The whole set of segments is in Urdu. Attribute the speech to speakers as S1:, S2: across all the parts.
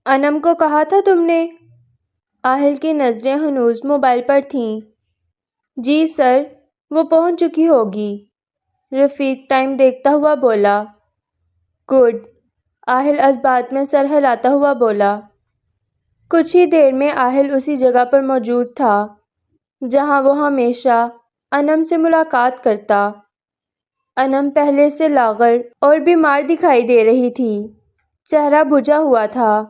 S1: انم کو کہا تھا تم نے؟ آہل کی نظریں ہنوز موبائل پر تھیں۔ جی سر، وہ پہنچ چکی ہوگی، رفیق ٹائم دیکھتا ہوا بولا۔ گڈ، آہل اس بات میں سر ہلاتا ہوا بولا۔ کچھ ہی دیر میں آہل اسی جگہ پر موجود تھا جہاں وہ ہمیشہ انم سے ملاقات کرتا۔ انم پہلے سے لاغر اور بیمار دکھائی دے رہی تھی، چہرہ بجھا ہوا تھا،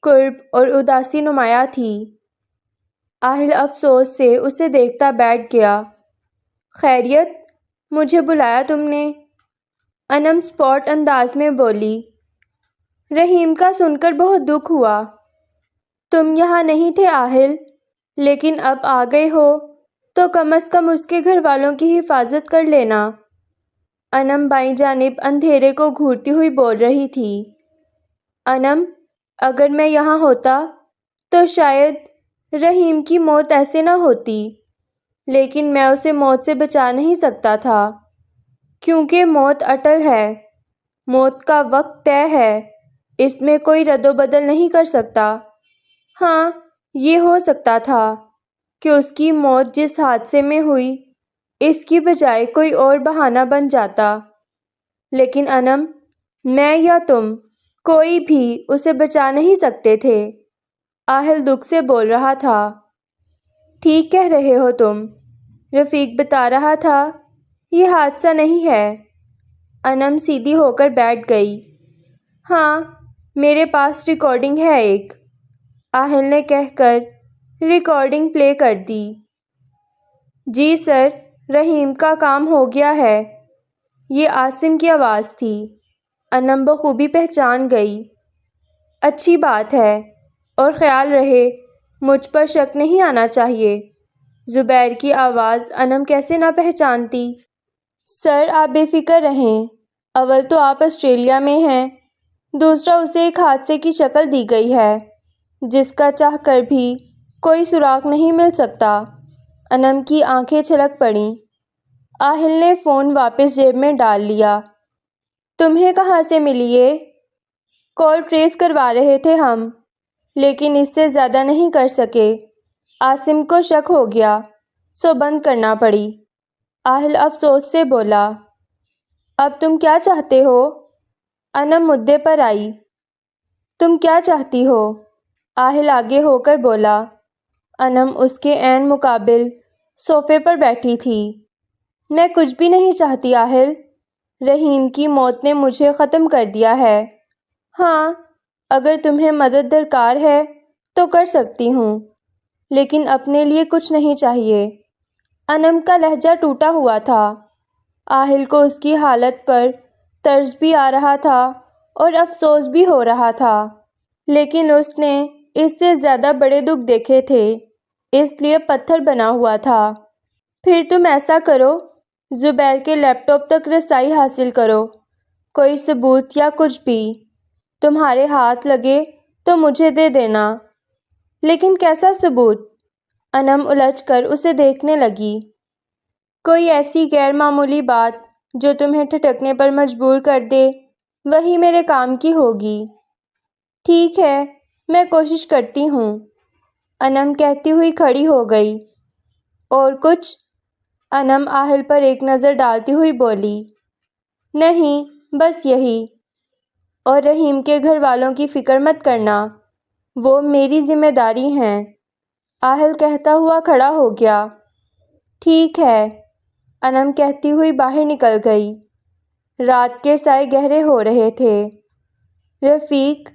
S1: کرب اور اداسی نمایاں تھی۔ آہل افسوس سے اسے دیکھتا بیٹھ گیا۔ خیریت، مجھے بلایا تم نے؟ انم سپاٹ انداز میں بولی۔ رحیم کا سن کر بہت دکھ ہوا۔ تم یہاں نہیں تھے آہل، لیکن اب آ گئے ہو تو کم از کم اس کے گھر والوں کی حفاظت کر لینا۔ انم بائیں جانب اندھیرے کو گھورتی ہوئی بول رہی تھی۔ انم، اگر میں یہاں ہوتا تو شاید رحیم کی موت ایسے نہ ہوتی، لیکن میں اسے موت سے بچا نہیں سکتا تھا، کیونکہ موت اٹل ہے، موت کا وقت طے ہے، اس میں کوئی رد و بدل نہیں کر سکتا۔ ہاں، یہ ہو سکتا تھا کہ اس کی موت جس حادثے میں ہوئی اس کی بجائے کوئی اور بہانہ بن جاتا، لیکن انم، میں یا تم کوئی بھی اسے بچا نہیں سکتے تھے۔ آہل دکھ سے بول رہا تھا۔ ٹھیک کہہ رہے ہو تم، رفیق بتا رہا تھا، یہ حادثہ نہیں ہے۔ انم سیدھی ہو کر بیٹھ گئی۔ ہاں، میرے پاس ریکارڈنگ ہے ایک، آہل نے کہہ کر ریکارڈنگ پلے کر دی۔ جی سر، رحیم کا کام ہو گیا ہے، یہ عاصم کی آواز تھی۔ انم بخوبی پہچان گئی۔ اچھی بات ہے، اور خیال رہے مجھ پر شک نہیں آنا چاہیے۔ زبیر کی آواز انم کیسے نہ پہچانتی۔ سر، آپ بے فکر رہیں، اول تو آپ آسٹریلیا میں ہیں، دوسرا اسے ایک حادثے کی شکل دی گئی ہے جس کا چاہ کر بھی کوئی سراغ نہیں مل سکتا۔ انم کی آنکھیں چھلک پڑیں۔ آہل نے فون واپس جیب میں ڈال لیا۔ تمہیں کہاں سے ملی یہ؟ کال ٹریس کروا رہے تھے ہم، لیکن اس سے زیادہ نہیں کر سکے، عاصم کو شک ہو گیا سو بند کرنا پڑی۔ آہل افسوس سے بولا۔ اب تم کیا چاہتے ہو؟ انم مدعے پر آئی۔ تم کیا چاہتی ہو؟ آہل آگے ہو کر بولا۔ انم اس کے عین مقابل صوفے پر بیٹھی تھی۔ میں کچھ بھی نہیں چاہتی آہل، رحیم کی موت نے مجھے ختم کر دیا ہے۔ ہاں، اگر تمہیں مدد درکار ہے تو کر سکتی ہوں، لیکن اپنے لیے کچھ نہیں چاہیے۔ انم کا لہجہ ٹوٹا ہوا تھا۔ آہل کو اس کی حالت پر طرز بھی آ رہا تھا اور افسوس بھی ہو رہا تھا، لیکن اس نے اس سے زیادہ بڑے دکھ دیکھے تھے، اس لیے پتھر بنا ہوا تھا۔ پھر تم ایسا کرو، زبیر کے لیپ ٹاپ تک رسائی حاصل کرو، کوئی ثبوت یا کچھ بھی تمہارے ہاتھ لگے تو مجھے دے دینا۔ لیکن کیسا ثبوت؟ انم الجھ کر اسے دیکھنے لگی۔ کوئی ایسی غیر معمولی بات جو تمہیں ٹھٹکنے پر مجبور کر دے، وہی میرے کام کی ہوگی۔ ٹھیک ہے، میں کوشش کرتی ہوں، انم کہتی ہوئی کھڑی ہو گئی۔ اور کچھ؟ انم آہل پر ایک نظر ڈالتی ہوئی بولی۔ نہیں، بس یہی، اور رحیم کے گھر والوں کی فکر مت کرنا، وہ میری ذمہ داری ہیں۔ آہل کہتا ہوا کھڑا ہو گیا۔ ٹھیک ہے، انم کہتی ہوئی باہر نکل گئی۔ رات کے سائے گہرے ہو رہے تھے۔ رفیق،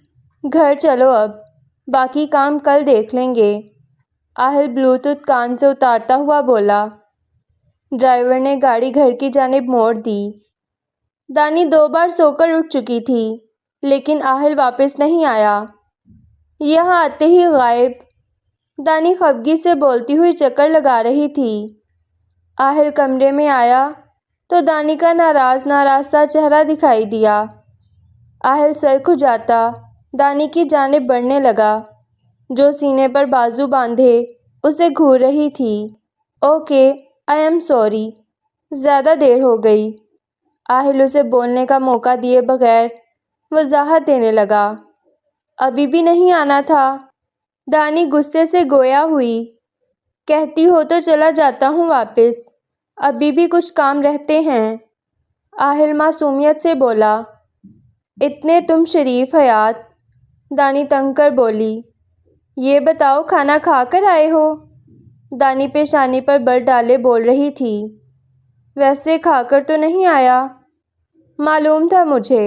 S1: گھر چلو اب، باقی کام کل دیکھ لیں گے، آہل بلوٹوتھ کان سے اتارتا ہوا بولا۔ ڈرائیور نے گاڑی گھر کی جانب موڑ دی۔ دانی 2 بار سو کر اٹھ چکی تھی، لیکن آہل واپس نہیں آیا۔ یہاں آتے ہی غائب، دانی خفگی سے بولتی ہوئی چکر لگا رہی تھی۔ آہل کمرے میں آیا تو دانی کا ناراض ناراض سا چہرہ دکھائی دیا۔ آہل سر کھجاتا دانی کی جانب بڑھنے لگا، جو سینے پر بازو باندھے اسے گھور رہی تھی۔ اوکے، آئی ایم سوری، زیادہ دیر ہو گئی۔ آہل اسے بولنے کا موقع دیے بغیر وضاحت دینے لگا۔ ابھی بھی نہیں آنا تھا؟ دانی غصے سے گویا ہوئی۔ کہتی ہو تو چلا جاتا ہوں واپس، ابھی بھی کچھ کام رہتے ہیں۔ آہل معصومیت سے بولا۔ اتنے تم شریف حیات، دانی تنگ کر بولی۔ یہ بتاؤ کھانا کھا کر آئے ہو؟ دانی پیشانی پر بر ڈالے بول رہی تھی۔ ویسے کھا کر تو نہیں آیا، معلوم تھا مجھے۔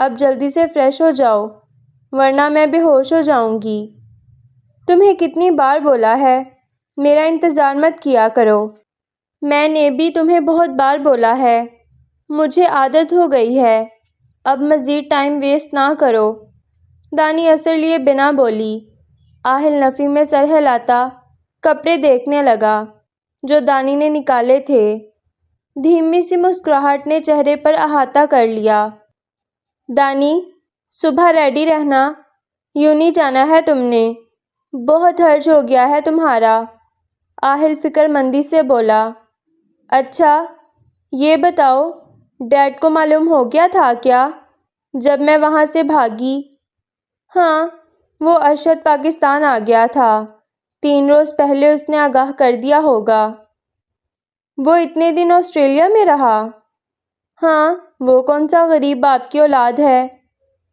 S1: اب جلدی سے فریش ہو جاؤ ورنہ میں بے ہوش ہو جاؤں گی۔ تمہیں کتنی بار بولا ہے میرا انتظار مت کیا کرو۔ میں نے بھی تمہیں بہت بار بولا ہے، مجھے عادت ہو گئی ہے، اب مزید ٹائم ویسٹ نہ کرو۔ دانی اثر لیے بنا بولی۔ آہل نفی میں سر ہلاتا کپڑے دیکھنے لگا جو دانی نے نکالے تھے۔ دھیمی سی مسکراہٹ نے چہرے پر احاطہ کر لیا۔ دانی، صبح ریڈی رہنا، یوں نہیں جانا ہے تم نے، بہت حرج ہو گیا ہے تمہارا۔ آہل فکر مندی سے بولا۔ اچھا یہ بتاؤ ڈیڈ کو معلوم ہو گیا تھا کیا جب میں وہاں سے بھاگی؟ ہاں، وہ ارشد پاکستان آ گیا تھا، 3 روز پہلے اس نے آگاہ کر دیا ہوگا۔ وہ اتنے دن آسٹریلیا میں رہا؟ ہاں، وہ کون سا غریب باپ کی اولاد ہے،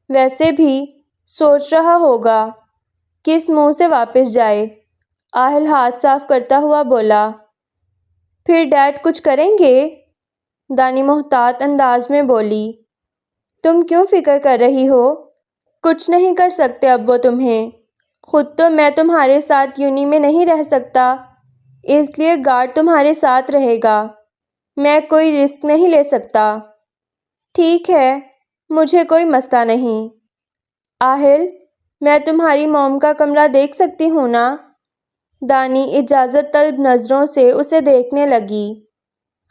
S1: ویسے بھی سوچ رہا ہوگا کس منہ سے واپس جائے۔ آہل ہاتھ صاف کرتا ہوا بولا۔ پھر ڈیڈ کچھ کریں گے؟ دانی محتاط انداز میں بولی۔ تم کیوں فکر کر رہی ہو؟ کچھ نہیں کر سکتے اب وہ تمہیں، خود تو میں تمہارے ساتھ یونی میں نہیں رہ سکتا، اس لیے گارڈ تمہارے ساتھ رہے گا، میں کوئی رسک نہیں لے سکتا۔ ٹھیک ہے، مجھے کوئی مسئلہ نہیں۔ آہل، میں تمہاری موم کا کمرہ دیکھ سکتی ہوں نا؟ دانی اجازت طلب نظروں سے اسے دیکھنے لگی۔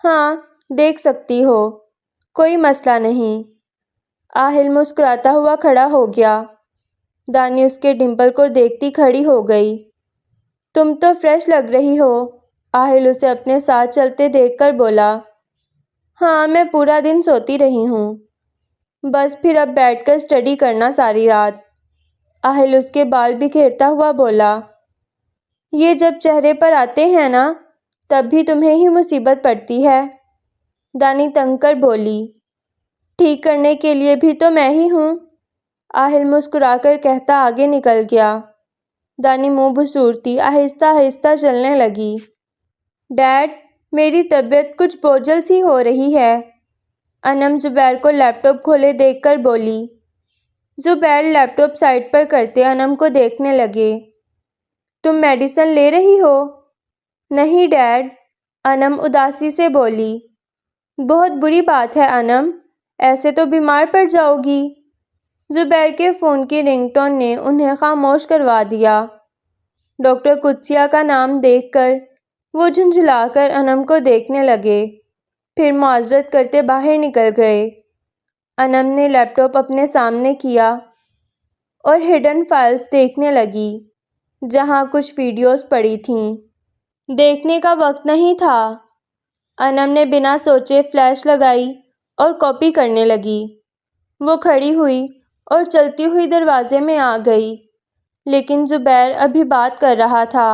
S1: ہاں، دیکھ سکتی ہو، کوئی مسئلہ نہیں۔ آہل مسکراتا ہوا کھڑا ہو گیا۔ دانی اس کے ڈمپل کو دیکھتی کھڑی ہو گئی۔ تم تو فریش لگ رہی ہو، آہل اسے اپنے ساتھ چلتے دیکھ کر بولا۔ ہاں، میں پورا دن سوتی رہی ہوں، بس پھر اب بیٹھ کر اسٹڈی کرنا ساری رات۔ آہل اس کے بال بکھیرتا ہوا بولا۔ یہ جب چہرے پر آتے ہیں نا تب بھی تمہیں ہی مصیبت پڑتی ہے، دانی تنگ کر بولی۔ ٹھیک کرنے کے لیے بھی تو میں ہی ہوں، آہل مسکرا کر کہتا آگے نکل گیا۔ دانی منہ بسورتی آہستہ آہستہ چلنے لگی۔ ڈیڈ، میری طبیعت کچھ بوجھل سی ہو رہی ہے، انم زبیر کو لیپ ٹاپ کھولے دیکھ کر بولی۔ زبیر لیپ ٹاپ سائڈ پر کرتے انم کو دیکھنے لگے۔ تم میڈیسن لے رہی ہو؟ نہیں ڈیڈ، انم اداسی سے بولی۔ بہت بری بات ہے انم، ایسے تو بیمار پڑ جاؤ گی۔ زبیر کے فون کی رنگ ٹون نے انہیں خاموش کروا دیا۔ ڈاکٹر قدسیہ کا نام دیکھ کر وہ جھنجھلا کر انم کو دیکھنے لگے، پھر معذرت کرتے باہر نکل گئے۔ انم نے لیپ ٹاپ اپنے سامنے کیا اور ہڈن فائلز دیکھنے لگی جہاں کچھ ویڈیوز پڑی تھیں۔ دیکھنے کا وقت نہیں تھا۔ انم نے بنا سوچے فلیش لگائی اور کاپی کرنے لگی۔ وہ کھڑی ہوئی اور چلتی ہوئی دروازے میں آ گئی، لیکن زبیر ابھی بات کر رہا تھا۔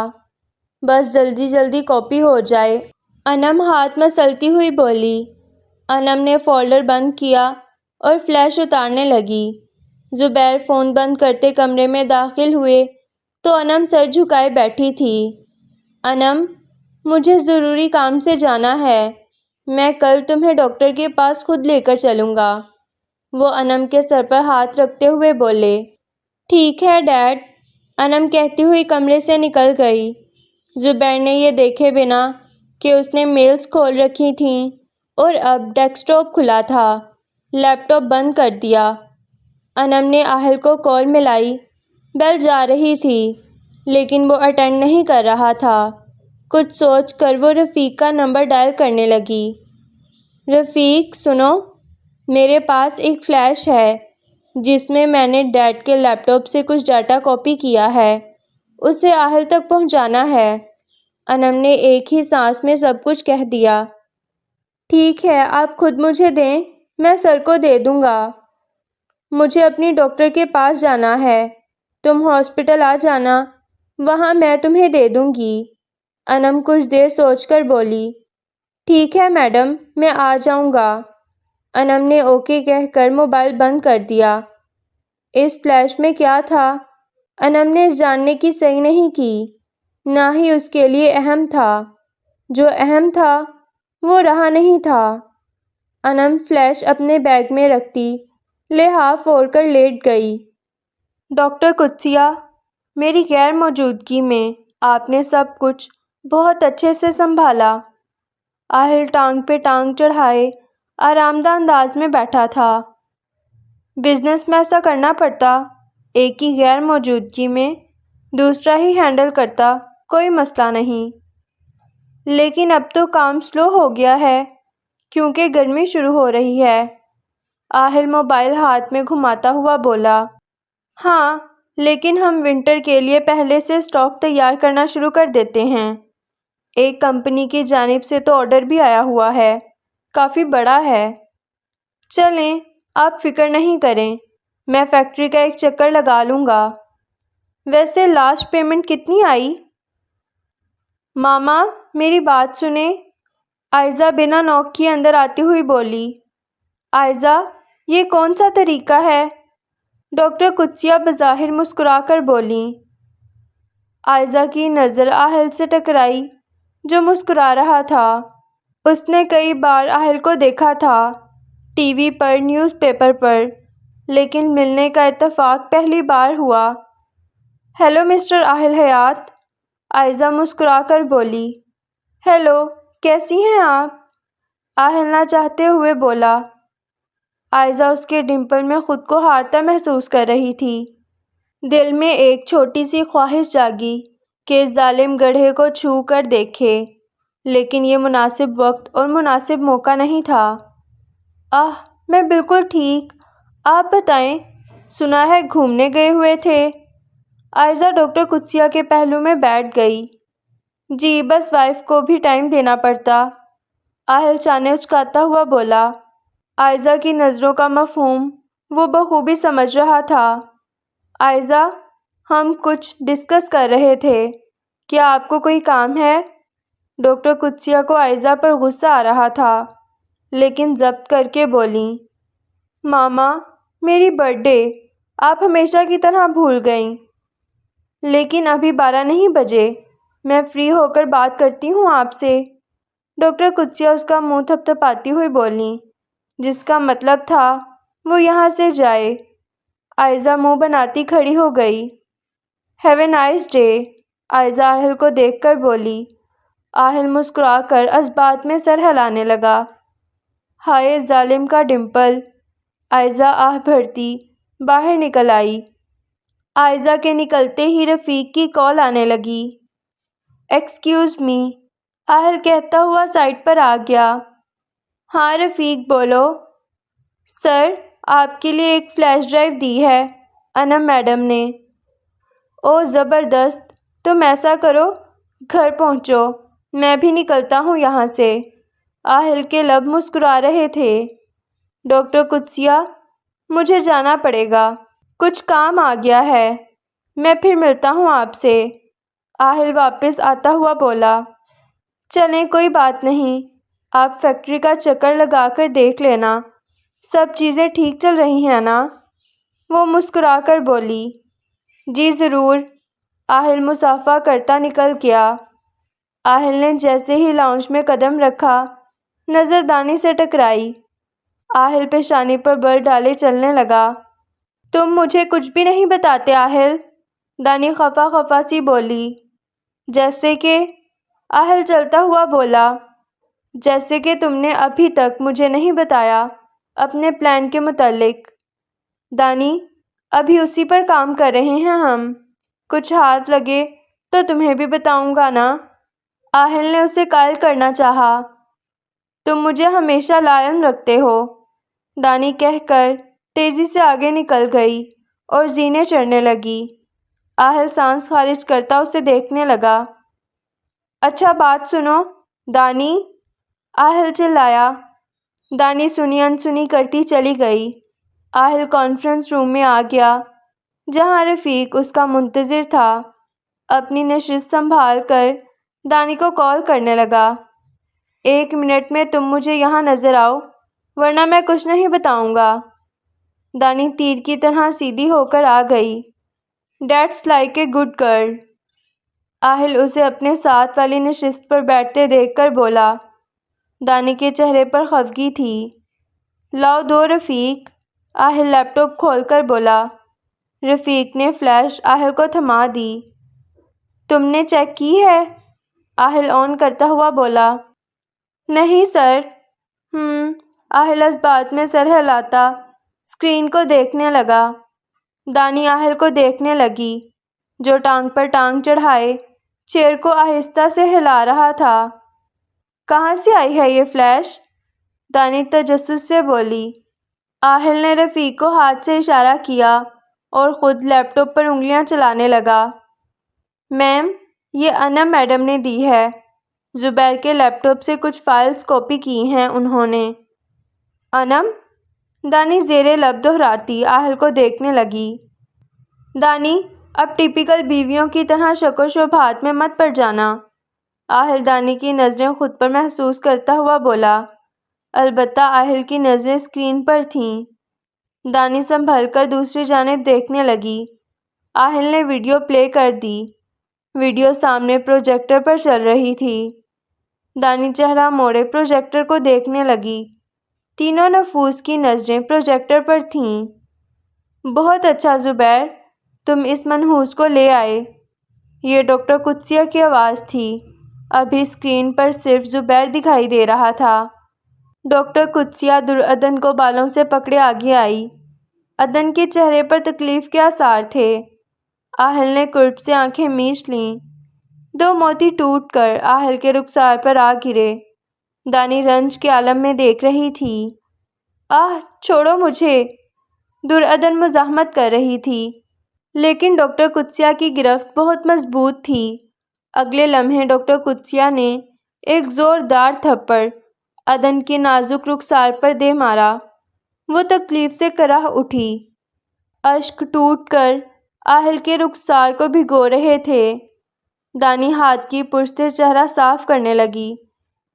S1: بس جلدی جلدی کاپی ہو جائے، انم ہاتھ مسلتی ہوئی بولی۔ انم نے فولڈر بند کیا اور فلیش اتارنے لگی۔ زبیر فون بند کرتے کمرے میں داخل ہوئے تو انم سر جھکائے بیٹھی تھی۔ انم، مجھے ضروری کام سے جانا ہے، میں کل تمہیں ڈاکٹر کے پاس خود لے کر چلوں گا، وہ انم کے سر پر ہاتھ رکھتے ہوئے بولے۔ ٹھیک ہے ڈیڈ، انم کہتی ہوئی کمرے سے نکل گئی۔ زبیر نے یہ دیکھے بنا کہ اس نے میلز کھول رکھی تھیں اور اب ڈیسک ٹاپ کھلا تھا، لیپ ٹاپ بند کر دیا۔ انم نے آہل کو کال ملائی، بیل جا رہی تھی لیکن وہ اٹینڈ نہیں کر رہا تھا۔ کچھ سوچ کر وہ رفیق کا نمبر ڈائل کرنے لگی۔ رفیق سنو، میرے پاس ایک فلیش ہے جس میں نے ڈیڈ کے لیپ ٹاپ سے کچھ ڈاٹا کاپی کیا ہے، اسے آہل تک پہنچانا ہے۔ انم نے ایک ہی سانس میں سب کچھ کہہ دیا۔ ٹھیک ہے، آپ خود مجھے دیں، میں سر کو دے دوں گا، مجھے اپنی ڈاکٹر کے پاس جانا ہے۔ تم ہاسپٹل آ جانا، وہاں میں تمہیں دے دوں گی۔ انم کچھ دیر سوچ کر بولی، ٹھیک ہے میڈم، میں آ جاؤں گا۔ انم نے اوکے کہہ کر موبائل بند کر دیا۔ اس فلیش میں کیا تھا؟ انم نے جاننے کی صحیح نہیں کی، نہ ہی اس کے لیے اہم تھا۔ جو اہم تھا وہ رہا نہیں تھا۔ انم فلیش اپنے بیگ میں رکھتی لحاف اوڑھ کر لیٹ گئی۔ ڈاکٹر قدسیہ، میری غیر موجودگی میں آپ نے سب کچھ بہت اچھے سے سنبھالا۔ آہل ٹانگ پہ ٹانگ چڑھائے آرام دہ انداز میں بیٹھا تھا۔ بزنس میں ایسا کرنا پڑتا، ایک کی غیر موجودگی میں دوسرا ہی ہینڈل کرتا، کوئی مسئلہ نہیں۔ لیکن اب تو کام سلو ہو گیا ہے کیونکہ گرمی شروع ہو رہی ہے۔ آہل موبائل ہاتھ میں گھماتا ہوا بولا، ہاں لیکن ہم ونٹر کے لیے پہلے سے اسٹاک تیار کرنا شروع کر دیتے ہیں۔ ایک کمپنی کی جانب سے تو آرڈر بھی آیا ہوا ہے، کافی بڑا ہے۔ چلیں، آپ فکر نہیں کریں، میں فیکٹری کا ایک چکر لگا لوں گا۔ ویسے لاسٹ پیمنٹ کتنی آئی؟ ماما میری بات سنیں، آئزہ بنا نوک کی اندر آتی ہوئی بولی۔ آئزہ، یہ کون سا طریقہ ہے؟ ڈاکٹر قدسیہ بظاہر مسکرا کر بولیں۔ آئزہ کی نظر آہل سے ٹکرائی جو مسکرا رہا تھا۔ اس نے کئی بار آہل کو دیکھا تھا، ٹی وی پر، نیوز پیپر پر، لیکن ملنے کا اتفاق پہلی بار ہوا۔ ہیلو مسٹر آہل حیات، آئزہ مسکرا کر بولی۔ ہیلو، کیسی ہیں آپ؟ آہل نہ چاہتے ہوئے بولا۔ آئزہ اس کے ڈمپل میں خود کو ہارتا محسوس کر رہی تھی۔ دل میں ایک چھوٹی سی خواہش جاگی کہ اس ظالم گدھے کو چھو کر دیکھے، لیکن یہ مناسب وقت اور مناسب موقع نہیں تھا۔ میں بالکل ٹھیک، آپ بتائیں، سنا ہے گھومنے گئے ہوئے تھے؟ آئزہ ڈاکٹر قدسیہ کے پہلو میں بیٹھ گئی۔ جی، بس وائف کو بھی ٹائم دینا پڑتا، آہل چانے اچکاتا ہوا بولا۔ آئزہ کی نظروں کا مفہوم وہ بخوبی سمجھ رہا تھا۔ آئزہ، ہم کچھ ڈسکس کر رہے تھے، کیا آپ کو کوئی کام ہے؟ ڈاکٹر قدسیہ کو آئزہ پر غصہ آ رہا تھا، لیکن ضبط کر کے بولیں، ماما میری برتھ ڈے آپ ہمیشہ کی طرح بھول گئیں۔ لیکن ابھی 12 نہیں بجے، میں فری ہو کر بات کرتی ہوں آپ سے۔ ڈاکٹر قدسیہ اس کا منہ تھپتھپاتی ہوئی بولیں، جس کا مطلب تھا وہ یہاں سے جائے۔ آئزہ منہ بناتی کھڑی ہو گئی۔ Have a nice day, Aiza Ahil کو دیکھ کر بولی۔ آہل مسکرا کر اثبات میں سر ہلانے لگا۔ ہائے ظالم کا ڈمپل، آئزہ آہ بھرتی باہر نکل آئی۔ آئزہ کے نکلتے ہی رفیق کی کال آنے لگی۔ ایکسکیوز می، آہل کہتا ہوا سائٹ پر آ گیا۔ ہاں رفیق بولو۔ سر، آپ کے لیے ایک فلیش ڈرائیو دی ہے انم میڈم نے۔ او زبردست، تم ایسا کرو، گھر پہنچو، میں بھی نکلتا ہوں یہاں سے۔ آہل کے لب مسکرا رہے تھے۔ ڈاکٹر قدسیہ، مجھے جانا پڑے گا، کچھ کام آ گیا ہے، میں پھر ملتا ہوں آپ سے۔ آہل واپس آتا ہوا بولا۔ چلیں کوئی بات نہیں، آپ فیکٹری کا چکر لگا کر دیکھ لینا، سب چیزیں ٹھیک چل رہی ہیں نا؟ وہ مسکرا کر بولی۔ جی ضرور، آہل مصافحہ کرتا نکل گیا۔ آہل نے جیسے ہی لاؤنج میں قدم رکھا، نظر دانی سے ٹکرائی۔ آہل پیشانی پر بر ڈالے چلنے لگا۔ تم مجھے کچھ بھی نہیں بتاتے آہل، دانی خفا خفا سی بولی۔ جیسے کہ؟ آہل چلتا ہوا بولا، جیسے کہ تم نے ابھی تک مجھے نہیں بتایا اپنے پلان کے متعلق۔ دانی، ابھی اسی پر کام کر رہے ہیں ہم، کچھ ہاتھ لگے تو تمہیں بھی بتاؤں گا نا۔ آہل نے اسے قائل کرنا چاہا۔ تم مجھے ہمیشہ لا علم رکھتے ہو، دانی کہہ کر تیزی سے آگے نکل گئی اور زینے چڑھنے لگی۔ آہل سانس خارج کرتا اسے دیکھنے لگا۔ اچھا بات سنو دانی، آہل چلایا۔ دانی سنی انسنی کرتی چلی گئی۔ آہل کانفرنس روم میں آ گیا۔ جہاں رفیق اس کا منتظر تھا۔ اپنی نشست سنبھال کر دانی کو کال کرنے لگا۔ 1 منٹ میں تم مجھے یہاں نظر آؤ ورنہ میں کچھ نہیں بتاؤں گا۔ دانی تیر کی طرح سیدھی ہو کر آ گئی۔ That's like a good girl۔ آہل اسے اپنے ساتھ والی نشست پر بیٹھتے دیکھ کر بولا۔ دانی کے چہرے پر خفگی تھی۔ لاؤ دو رفیق، آہل لیپ ٹاپ کھول کر بولا۔ رفیق نے فلیش آہل کو تھما دی۔ تم نے چیک کی ہے؟ آہل آن کرتا ہوا بولا۔ نہیں سر۔ آہل اس بات میں سر ہلاتا اسکرین کو دیکھنے لگا۔ دانی آہل کو دیکھنے لگی جو ٹانگ پر ٹانگ چڑھائے چیئر کو آہستہ سے ہلا رہا تھا۔ کہاں سے آئی ہے یہ فلیش؟ دانی تجسس سے بولی۔ آہل نے رفیق کو ہاتھ سے اشارہ کیا اور خود لیپ ٹاپ پر انگلیاں چلانے لگا۔ میم، یہ انم میڈم نے دی ہے۔ زبیر کے لیپ ٹاپ سے کچھ فائلز کاپی کی ہیں انہوں نے۔ انم؟ دانی زیر لب دہراتی آہل کو دیکھنے لگی۔ دانی، اب ٹپیکل بیویوں کی طرح شک و شبہات میں مت پڑ جانا۔ آہل دانی کی نظریں خود پر محسوس کرتا ہوا بولا۔ البتہ آہل کی نظریں اسکرین پر تھیں۔ دانی سنبھل کر دوسری جانب دیکھنے لگی۔ آہل نے ویڈیو پلے کر دی۔ ویڈیو سامنے پروجیکٹر پر چل رہی تھی۔ دانی چہرہ موڑے پروجیکٹر کو دیکھنے لگی۔ تینوں نفوس کی نظریں پروجیکٹر پر تھیں۔ بہت اچھا زبیر، تم اس منحوس کو لے آئے۔ یہ ڈاکٹر قدسیہ کی آواز تھی۔ ابھی اسکرین پر صرف زبیر دکھائی دے رہا تھا۔ ڈاکٹر قدسیہ درعدن کو بالوں سے پکڑے آگے آئی۔ عدن کے چہرے پر تکلیف کے آثار تھے۔ آہل نے کرب سے آنکھیں میچ لیں۔ 2 موتی ٹوٹ کر آہل کے رخسار پر آ گرے۔ دانی رنج کے عالم میں دیکھ رہی تھی۔ چھوڑو مجھے، درعدن مزاحمت کر رہی تھی، لیکن ڈاکٹر قدسیہ کی گرفت بہت مضبوط تھی۔ اگلے لمحے ڈاکٹر قدسیہ نے ایک زوردار تھپڑ عدن کے نازک رخسار پر دے مارا۔ وہ تکلیف سے کراہ اٹھی۔ اشک ٹوٹ کر آہل کے رخسار کو بھگو رہے تھے۔ دانی ہاتھ کی پشت سے چہرہ صاف کرنے لگی۔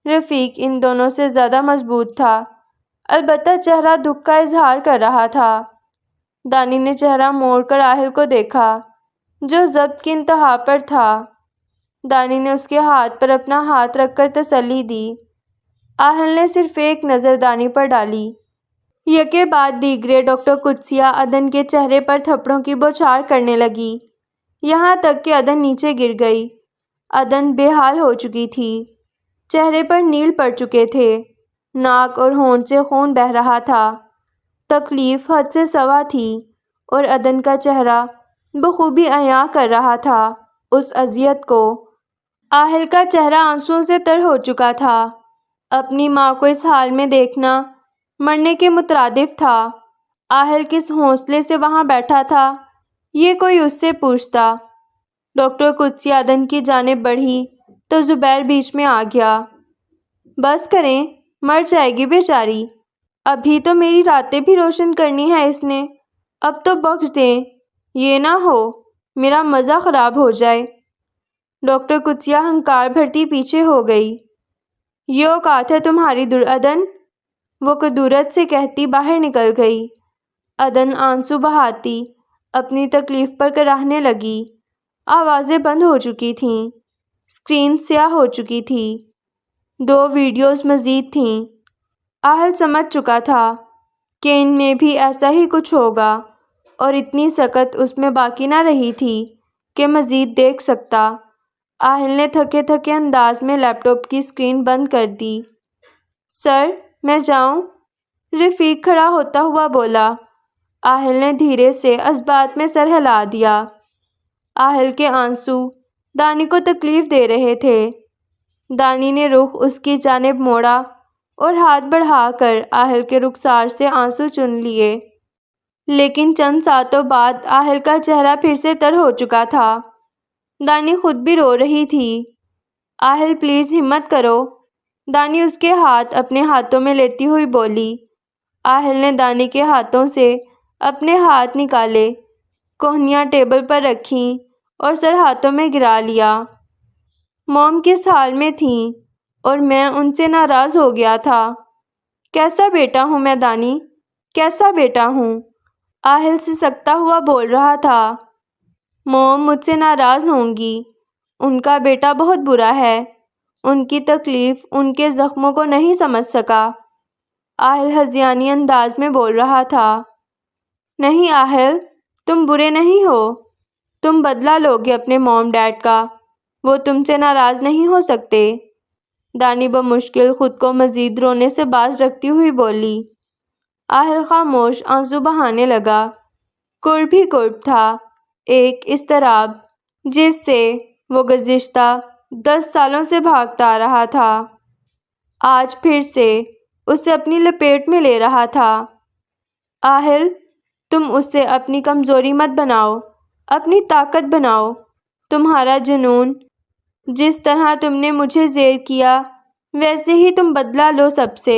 S1: رفیق ان دونوں سے زیادہ مضبوط تھا، البتہ چہرہ دکھ کا اظہار کر رہا تھا۔ دانی نے چہرہ موڑ کر آہل کو دیکھا جو ضبط کی انتہا پر تھا۔ دانی نے اس کے ہاتھ پر اپنا ہاتھ رکھ کر تسلی دی۔ آہل نے صرف ایک نظر دانی پر ڈالی۔ یکے بعد دیگرے ڈاکٹر قدسیہ عدن کے چہرے پر تھپڑوں کی بوچھار کرنے لگی، یہاں تک کہ عدن نیچے گر گئی۔ عدن بے حال ہو چکی تھی، چہرے پر نیل پڑ چکے تھے، ناک اور ہونٹ سے خون بہہ رہا تھا۔ تکلیف حد سے سوا تھی اور عدن کا چہرہ بخوبی عیاں کر رہا تھا اس اذیت کو۔ آہل کا چہرہ آنسوؤں سے تر ہو چکا تھا۔ اپنی ماں کو اس حال میں دیکھنا مرنے کے مترادف تھا۔ آہل کس حوصلے سے وہاں بیٹھا تھا، یہ کوئی اس سے پوچھتا۔ ڈاکٹر قدسیہ عدن کی جانب بڑھی تو زبیر بیچ میں آ گیا۔ بس کریں، مر جائے گی بیچاری، ابھی تو میری راتیں بھی روشن کرنی ہے اس نے، اب تو بخش دیں، یہ نہ ہو میرا مزہ خراب ہو جائے۔ ڈاکٹر قدسیہ ہنکار بھرتی پیچھے ہو گئی۔ یہ اوقات ہے تمہاری درعدن، وہ کدورت سے کہتی باہر نکل گئی۔ عدن آنسو بہاتی اپنی تکلیف پر کراہنے لگی۔ آوازیں بند ہو چکی تھیں، اسکرین سیاہ ہو چکی تھی۔ 2 ویڈیوز مزید تھیں۔ آہل سمجھ چکا تھا کہ ان میں بھی ایسا ہی کچھ ہوگا اور اتنی سکت اس میں باقی نہ رہی تھی کہ مزید دیکھ سکتا۔ آہل نے تھکے تھکے انداز میں لیپ ٹاپ کی اسکرین بند کر دی۔ سر، میں جاؤں؟ رفیق کھڑا ہوتا ہوا بولا۔ آہل نے دھیرے سے اس بات میں سر ہلا دیا۔ آہل کے آنسو دانی کو تکلیف دے رہے تھے۔ دانی نے رخ اس کی جانب موڑا اور ہاتھ بڑھا کر آہل کے رخسار سے آنسو چن لیے، لیکن چند ساتوں بعد آہل کا چہرہ پھر سے تر ہو چکا تھا۔ دانی خود بھی رو رہی تھی۔ آہل پلیز ہمت کرو، دانی اس کے ہاتھ اپنے ہاتھوں میں لیتی ہوئی بولی۔ آہل نے دانی کے ہاتھوں سے اپنے ہاتھ نکالے۔ کوہنیاں ٹیبل پر رکھیں اور سر ہاتھوں میں گرا لیا۔ موم کس حال میں تھیں اور میں ان سے ناراض ہو گیا تھا۔ کیسا بیٹا ہوں میں دانی، کیسا بیٹا ہوں، آہل سسکتا ہوا بول رہا تھا۔ موم مجھ سے ناراض ہوں گی، ان کا بیٹا بہت برا ہے، ان کی تکلیف ان کے زخموں کو نہیں سمجھ سکا، آہل ہذیانی انداز میں بول رہا تھا۔ نہیں آہل، تم برے نہیں ہو، تم بدلہ لوگے اپنے موم ڈیڈ کا، وہ تم سے ناراض نہیں ہو سکتے۔ دانی بمشکل خود کو مزید رونے سے باز رکھتی ہوئی بولی۔ آہل خاموش آنسو بہانے لگا۔ قرب ہی قرب تھا، ایک اضطراب جس سے وہ گزشتہ 10 سالوں سے بھاگتا آ رہا تھا، آج پھر سے اسے اپنی لپیٹ میں لے رہا تھا۔ آہل، تم اسے اپنی کمزوری مت بناؤ، اپنی طاقت بناؤ، تمہارا جنون، جس طرح تم نے مجھے زیر کیا ویسے ہی تم بدلہ لو سب سے،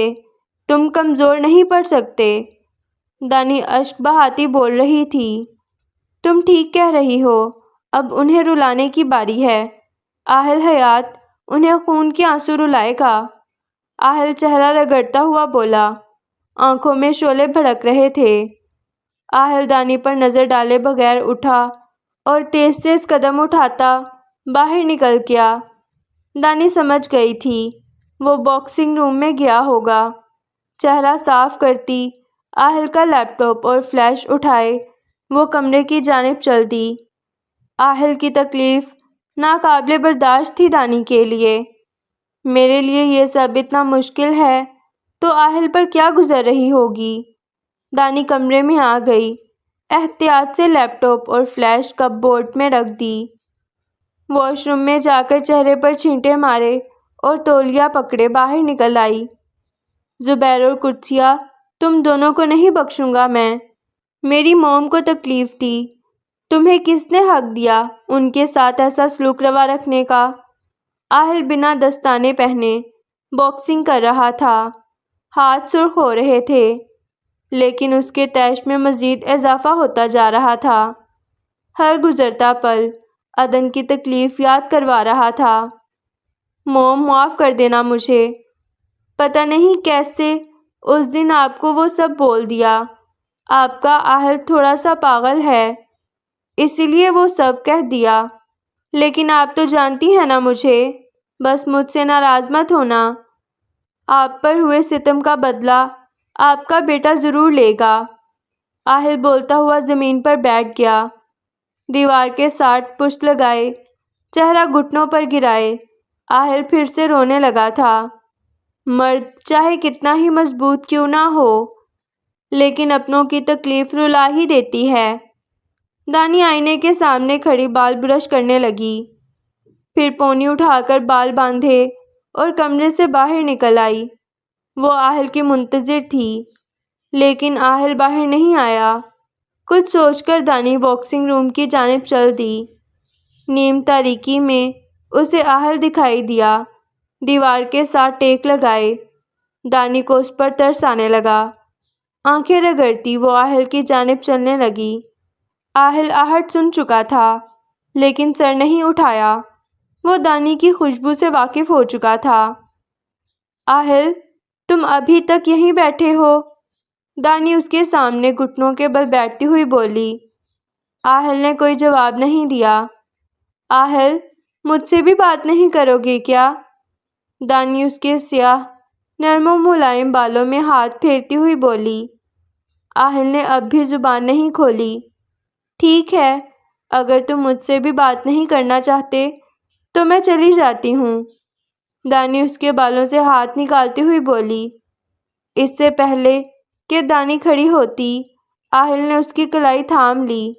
S1: تم کمزور نہیں پڑ سکتے۔ دانی اشک بہاتی بول رہی تھی۔ تم ٹھیک کہہ رہی ہو، اب انہیں رلانے کی باری ہے، آہل حیات انہیں خون کے آنسو رلائے گا۔ آہل چہرہ رگڑتا ہوا بولا، آنکھوں میں شعلے بھڑک رہے تھے۔ آہل دانی پر نظر ڈالے بغیر اٹھا اور تیز تیز قدم اٹھاتا باہر نکل گیا۔ دانی سمجھ گئی تھی وہ باکسنگ روم میں گیا ہوگا۔ چہرہ صاف کرتی آہل کا لیپ ٹاپ اور فلیش اٹھائے وہ کمرے کی جانب چل دی۔ آہل کی تکلیف ناقابل برداشت تھی دانی کے لیے۔ میرے لیے یہ سب اتنا مشکل ہے تو آہل پر کیا گزر رہی ہوگی۔ دانی کمرے میں آ گئی، احتیاط سے لیپ ٹاپ اور فلیش کپ بورڈ میں رکھ دی۔ واش روم میں جا کر چہرے پر چھینٹے مارے اور تولیہ پکڑے باہر نکل آئی۔ زبیر اور قدسیہ، تم دونوں کو نہیں بخشوں گا میں، میری موم کو تکلیف دی، تمہیں کس نے حق دیا ان کے ساتھ ایسا سلوک روا رکھنے کا۔ آہل بنا دستانے پہنے باکسنگ کر رہا تھا، ہاتھ سرخ ہو رہے تھے، لیکن اس کے طیش میں مزید اضافہ ہوتا جا رہا تھا۔ ہر گزرتا پل عدن کی تکلیف یاد کروا رہا تھا۔ موم، معاف کر دینا مجھے، پتہ نہیں کیسے اس دن آپ کو وہ سب بول دیا۔ آپ کا آہل تھوڑا سا پاگل ہے، اسی لیے وہ سب کہہ دیا، لیکن آپ تو جانتی ہیں نا مجھے، بس مجھ سے ناراض مت ہونا۔ آپ پر ہوئے ستم کا بدلہ آپ کا بیٹا ضرور لے گا۔ آہل بولتا ہوا زمین پر بیٹھ گیا، دیوار کے ساتھ پشت لگائے، چہرہ گھٹنوں پر گرائے۔ آہل پھر سے رونے لگا تھا۔ مرد چاہے کتنا ہی مضبوط کیوں نہ ہو، لیکن اپنوں کی تکلیف رلا ہی دیتی ہے۔ دانی آئینے کے سامنے کھڑی بال برش کرنے لگی، پھر پونی اٹھا کر بال باندھے اور کمرے سے باہر نکل آئی۔ وہ آہل کی منتظر تھی، لیکن آہل باہر نہیں آیا۔ کچھ سوچ کر دانی باکسنگ روم کی جانب چل دی۔ نیم تاریکی میں اسے آہل دکھائی دیا، دیوار کے ساتھ ٹیک لگائے۔ دانی کو اس پر ترس آنے لگا، آنکھیں رگڑتی وہ آہل کی جانب چلنے لگی۔ آہل آہٹ سن چکا تھا، لیکن سر نہیں اٹھایا، وہ دانی کی خوشبو سے واقف ہو چکا تھا۔ آہل، تم ابھی تک یہیں بیٹھے ہو؟ دانی اس کے سامنے گھٹنوں کے بل بیٹھتی ہوئی بولی۔ آہل نے کوئی جواب نہیں دیا۔ آہل، مجھ سے بھی بات نہیں کرو گے کیا؟ دانی اس کے سیاہ نرم و ملائم بالوں میں ہاتھ پھیرتی ہوئی بولی۔ آہل نے اب بھی زبان نہیں کھولی۔ ٹھیک ہے، اگر تم مجھ سے بھی بات نہیں کرنا چاہتے تو میں چلی جاتی ہوں، دانی اس کے بالوں سے ہاتھ نکالتی ہوئی بولی۔ اس سے پہلے کہ دانی کھڑی ہوتی، آہل نے اس کی کلائی تھام لی۔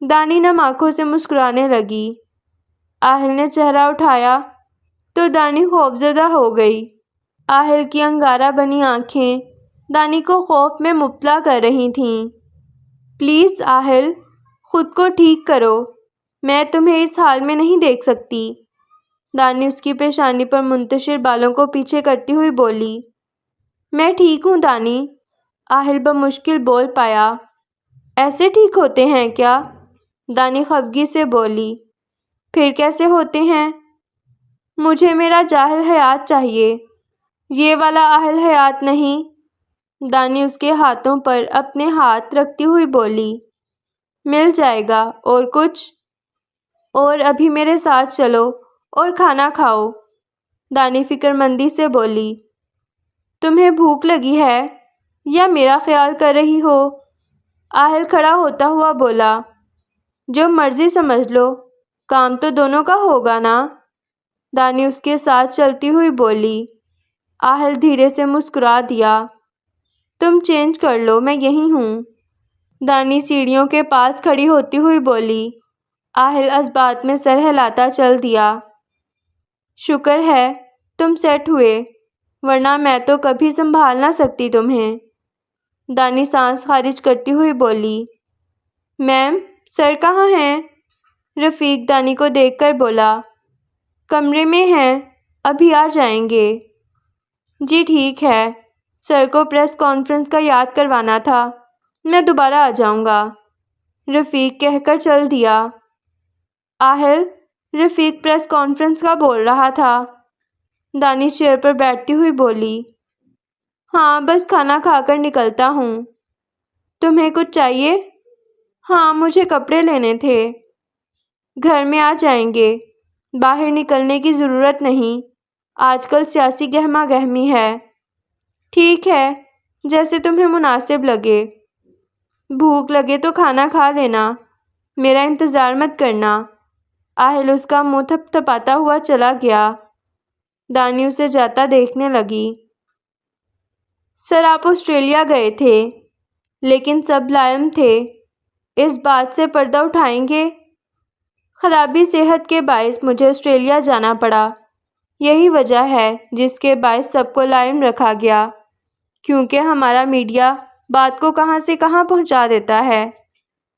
S1: دانی نم آنکھوں سے مسکرانے لگی۔ آہل نے چہرہ اٹھایا تو دانی خوفزدہ ہو گئی۔ آہل کی انگارہ بنی آنکھیں دانی کو خوف میں مبتلا کر رہی تھیں۔ پلیز آہل، خود کو ٹھیک کرو، میں تمہیں اس حال میں نہیں دیکھ سکتی۔ دانی اس کی پیشانی پر منتشر بالوں کو پیچھے کرتی ہوئی بولی۔ میں ٹھیک ہوں دانی، آہل بمشکل بول پایا۔ ایسے ٹھیک ہوتے ہیں کیا؟ دانی خفگی سے بولی۔ پھر کیسے ہوتے ہیں؟ مجھے میرا جاہل حیات چاہیے، یہ والا اہل حیات نہیں۔ دانی اس کے ہاتھوں پر اپنے ہاتھ رکھتی ہوئی بولی۔ مل جائے گا۔ اور کچھ؟ اور ابھی میرے ساتھ چلو اور کھانا کھاؤ، دانی فکر مندی سے بولی۔ تمہیں بھوک لگی ہے یا میرا خیال کر رہی ہو؟ آہل کھڑا ہوتا ہوا بولا۔ جو مرضی سمجھ لو، کام تو دونوں کا ہوگا نا؟ دانی اس کے ساتھ چلتی ہوئی بولی۔ آہل دھیرے سے مسکرا دیا۔ تم چینج کر لو، میں یہی ہوں۔ دانی سیڑھیوں کے پاس کھڑی ہوتی ہوئی بولی۔ آہل اس بات میں سر ہلاتا چل دیا۔ شکر ہے تم سیٹ ہوئے، ورنہ میں تو کبھی سنبھال نہ سکتی تمہیں۔ دانی سانس خارج کرتی ہوئی بولی۔ میم، سر کہاں ہیں؟ رفیق دانی کو دیکھ کر بولا۔ کمرے میں ہیں، ابھی آ جائیں گے۔ جی ٹھیک ہے، سر کو پریس کانفرنس کا یاد کروانا تھا، میں دوبارہ آ جاؤں گا، رفیق کہہ کر چل دیا۔ آہل، رفیق پریس کانفرنس کا بول رہا تھا، دانی چیئر پر بیٹھتی ہوئی بولی۔ ہاں، بس کھانا کھا کر نکلتا ہوں۔ تمہیں کچھ چاہیے؟ ہاں، مجھے کپڑے لینے تھے۔ گھر میں آ جائیں گے، باہر نکلنے کی ضرورت نہیں، آج کل سیاسی گہما گہمی ہے۔ ٹھیک ہے، جیسے تمہیں مناسب لگے۔ بھوک لگے تو کھانا کھا لینا، میرا انتظار مت کرنا۔ آہل اس کا منہ تھپ تھپاتا ہوا چلا گیا۔ دانی اسے جاتا دیکھنے لگی۔ سر، آپ آسٹریلیا گئے تھے، لیکن سب لائم تھے، اس بات سے پردہ اٹھائیں گے؟ خرابی صحت کے باعث مجھے آسٹریلیا جانا پڑا، یہی وجہ ہے جس کے باعث سب کو لائم رکھا گیا، کیونکہ ہمارا میڈیا بات کو کہاں سے کہاں پہنچا دیتا ہے،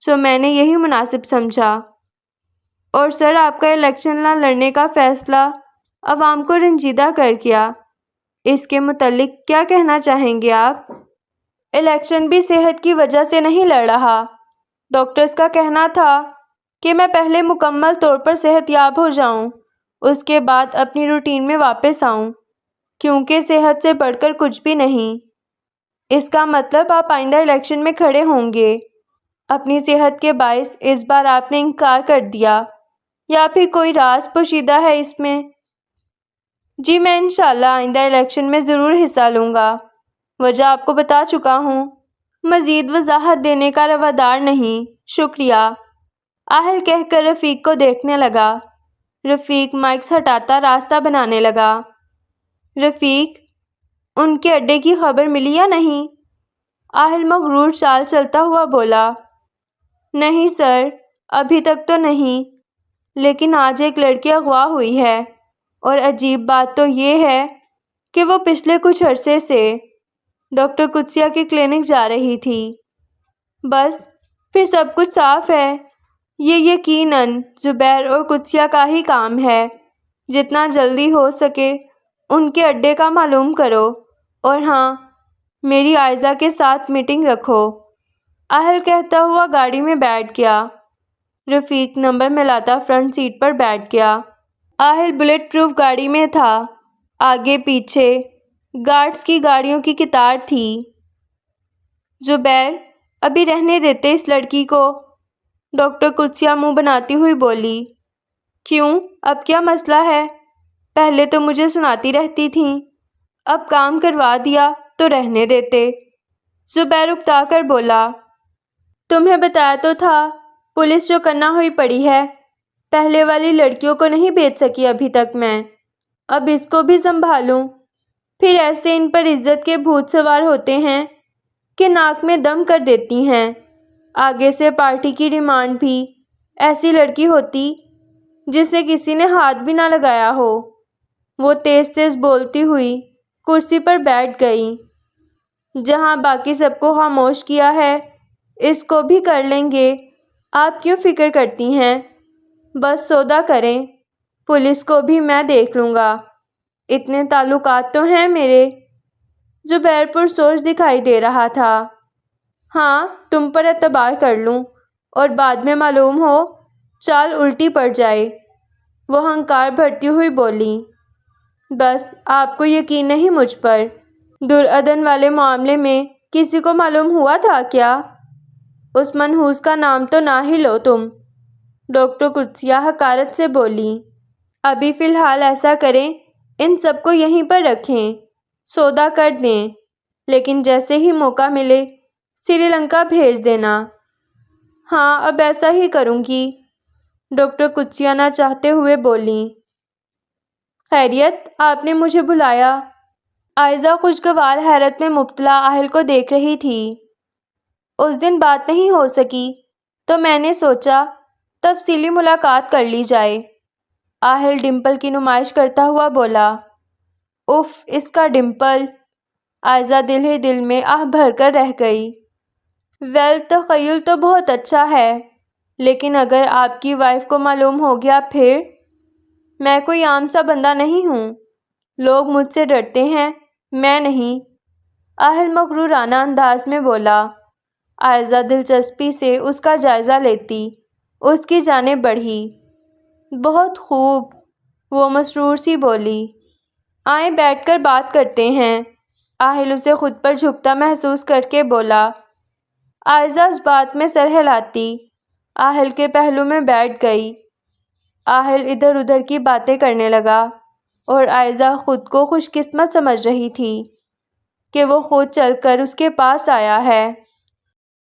S1: سو میں نے یہی مناسب سمجھا۔ اور سر، آپ کا الیکشن نہ لڑنے کا فیصلہ عوام کو رنجیدہ کر گیا، اس کے متعلق کیا کہنا چاہیں گے آپ؟ الیکشن بھی صحت کی وجہ سے نہیں لڑ رہا، ڈاکٹرز کا کہنا تھا کہ میں پہلے مکمل طور پر صحت یاب ہو جاؤں، اس کے بعد اپنی روٹین میں واپس آؤں، کیونکہ صحت سے بڑھ کر کچھ بھی نہیں۔ اس کا مطلب آپ آئندہ الیکشن میں کھڑے ہوں گے۔ اپنی صحت کے باعث اس بار آپ نے انکار کر دیا، یا پھر کوئی راز پوشیدہ ہے اس میں؟ جی، میں انشاءاللہ آئندہ الیکشن میں ضرور حصہ لوں گا، وجہ آپ کو بتا چکا ہوں، مزید وضاحت دینے کا روادار نہیں، شکریہ، آہل کہہ کر رفیق کو دیکھنے لگا۔ رفیق مائکس ہٹاتا راستہ بنانے لگا۔ رفیق، ان کے اڈے کی خبر ملی یا نہیں؟ آہل مغرور چال چلتا ہوا بولا۔ نہیں سر، ابھی تک تو نہیں، لیکن آج ایک لڑکی اغوا ہوئی ہے، اور عجیب بات تو یہ ہے کہ وہ پچھلے کچھ عرصے سے ڈاکٹر قدسیہ کے کلینک جا رہی تھی۔ بس، پھر سب کچھ صاف ہے، یہ یقیناً زبیر اور قدسیہ کا ہی کام ہے۔ جتنا جلدی ہو سکے ان کے اڈے کا معلوم کرو، اور ہاں، میری عائزہ کے ساتھ میٹنگ رکھو۔ آہل کہتا ہوا گاڑی میں بیٹھ گیا۔ رفیق نمبر ملاتا فرنٹ سیٹ پر بیٹھ گیا۔ آہل بلٹ پروف گاڑی میں تھا، آگے پیچھے گارڈز کی گاڑیوں کی قطار تھی۔ زبیر، ابھی رہنے دیتے اس لڑکی کو، ڈاکٹر قدسیہ منہ بناتی ہوئی بولی۔ کیوں، اب کیا مسئلہ ہے؟ پہلے تو مجھے سناتی رہتی تھیں، اب کام کروا دیا تو رہنے دیتے، زبیر اکتا کر بولا۔ تمہیں بتایا تو تھا، پولیس جو کرنا ہوئی پڑی ہے، پہلے والی لڑکیوں کو نہیں بھیج سکی ابھی تک میں، اب اس کو بھی سنبھالوں، پھر ایسے ان پر عزت کے بھوت سوار ہوتے ہیں کہ ناک میں دم کر دیتی ہیں۔ آگے سے پارٹی کی ڈیمانڈ بھی ایسی لڑکی ہوتی جسے کسی نے ہاتھ بھی نہ لگایا ہو۔ وہ تیز تیز بولتی ہوئی کرسی پر بیٹھ گئی۔ جہاں باقی سب کو خاموش کیا ہے، اس کو بھی کر لیں گے، آپ کیوں فکر کرتی ہیں؟ بس سودا کریں، پولیس کو بھی میں دیکھ لوں گا، اتنے تعلقات تو ہیں میرے۔ زبیر پرسوچ دکھائی دے رہا تھا۔ ہاں، تم پر اعتبار کر لوں، اور بعد میں معلوم ہو چال الٹی پڑ جائے۔ وہ ہنکار بھرتی ہوئی بولی، بس آپ کو یقین نہیں مجھ پر؟ درعدن والے معاملے میں کسی کو معلوم ہوا تھا کیا؟ اس منحوس کا نام تو نہ ہی لو تم۔ ڈاکٹر قدسیہ حقارت سے بولی، ابھی فی الحال ایسا کریں ان سب کو یہیں پر رکھیں، سودا کر دیں، لیکن جیسے ہی موقع ملے سری لنکا بھیج دینا۔ ہاں اب ایسا ہی کروں گی، ڈاکٹر قدسیہ نہ چاہتے ہوئے بولی۔ خیریت، آپ نے مجھے بلایا؟ عائزہ خوشگوار حیرت میں مبتلا آہل کو دیکھ رہی تھی۔ اس دن بات نہیں ہو سکی تو میں نے سوچا تفصیلی ملاقات کر لی جائے۔ آہل ڈمپل کی نمائش کرتا ہوا بولا۔ اف، اس کا ڈمپل! عائزہ دل ہی دل میں آہ بھر کر رہ گئی۔ تخیل تو بہت اچھا ہے، لیکن اگر آپ کی وائف کو معلوم ہو گیا پھر؟ میں کوئی عام سا بندہ نہیں ہوں، لوگ مجھ سے ڈرتے ہیں، میں نہیں، آہل مغرورانہ انداز میں بولا۔ عائزہ دلچسپی سے اس کا جائزہ لیتی اس کی جانب بڑھی۔ بہت خوب، وہ مسرور سی بولی۔ آئیں بیٹھ کر بات کرتے ہیں۔ آہل اسے خود پر جھکتا محسوس کر کے بولا۔ عائزہ اس بات میں سر ہلاتی آہل کے پہلو میں بیٹھ گئی۔ آہل ادھر ادھر کی باتیں کرنے لگا اور عائزہ خود کو خوش قسمت سمجھ رہی تھی کہ وہ خود چل کر اس کے پاس آیا ہے۔